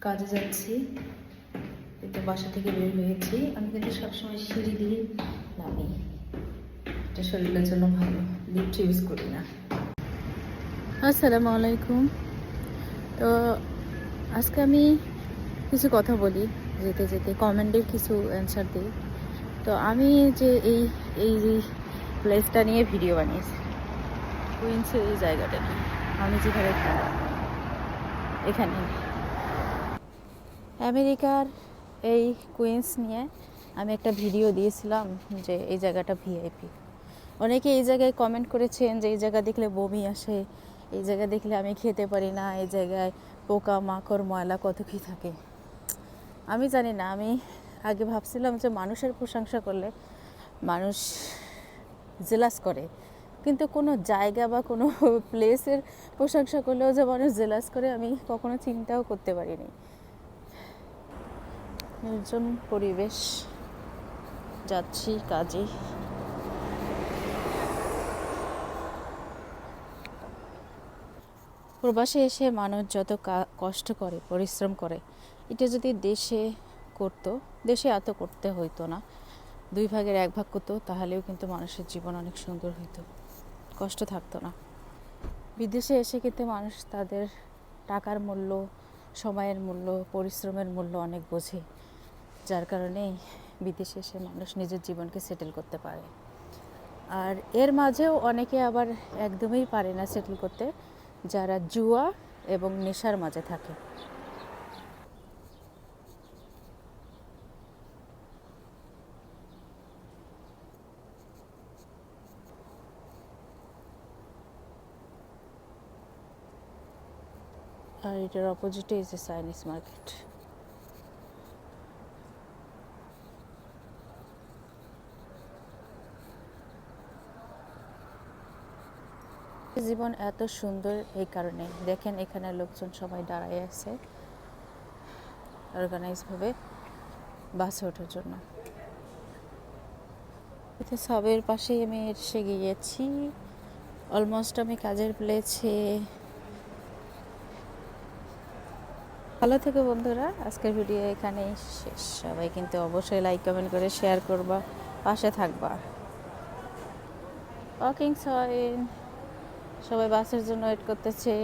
কাজে যাচ্ছি, কিন্তু বাসা থেকে বের হয়েছি। আমি কিন্তু সবসময় সিঁড়ি দিয়ে নামি, এটা শরীরের জন্য ভালো। লিফট ইউজ করি না। আসসালামু আলাইকুম। তো আজকে আমি কিছু কথা বলি, যেতে যেতে কমেন্টের কিছু অ্যান্সার দিই। তো আমি যে এই এই প্লেসটা নিয়ে ভিডিও বানিয়েছি, কুইন্সের এই জায়গাটা নিয়ে, আমি যেখানে এখানে আমেরিকার এই কুইন্স নিয়ে আমি একটা ভিডিও দিয়েছিলাম যে এই জায়গাটা ভিআইপি। অনেকে এই জায়গায় কমেন্ট করেছেন যে এই জায়গা দেখলে বমি আসে, এই জায়গা দেখলে আমি খেতে পারি না, এই জায়গায় পোকা মাকড় ময়লা কত কী থাকে। আমি জানি না, আমি আগে ভাবছিলাম যে মানুষের প্রশংসা করলে মানুষ জেলাস করে, কিন্তু কোনো জায়গা বা কোনো প্লেসের প্রশংসা করলেও যে মানুষ জেলাস করে আমি কখনো চিন্তাও করতে পারিনি। নির্জন পরিবেশ, যাচ্ছি কাজে। প্রবাসে এসে মানুষ যত কষ্ট করে, পরিশ্রম করে, এটা যদি দেশে করতো, দেশে এত করতে হইতো না। 2 ভাগের 1 ভাগ করতো, তাহলেও কিন্তু মানুষের জীবন অনেক সুন্দর হইতো, কষ্ট থাকতো না। বিদেশে এসে কিন্তু মানুষ তাদের টাকার মূল্য, সময়ের মূল্য, পরিশ্রমের মূল্য অনেক বোঝে, যার কারণে বিদেশে এসে মানুষ নিজের জীবনকে সেটেল করতে পারে। আর এর মাঝেও অনেকে আবার একদমই পারে না সেটেল করতে, যারা জুয়া এবং নেশার মাঝে থাকে। আর এটার অপোজিটে ইজ এ চাইনিজ মার্কেট। জীবন এত সুন্দর এই কারণে, দেখেন এখানে লোকজন সবাই দাঁড়ায় আছে অর্গানাইজভাবে বাসে ওঠার জন্য। এতে সবের পাশেই আমি এসে গিয়েছি। অলমোস্ট আমি কাজের প্লেসে। ভালো থেকো বন্ধুরা, আজকের ভিডিও এখানেই শেষ। সবাই কিন্তু অবশ্যই লাইক কমেন্ট করে শেয়ার করবা, পাশে থাকবা। ওয়াকিং সয়েন, সবাই বাসের জন্য ওয়েট করতেছে।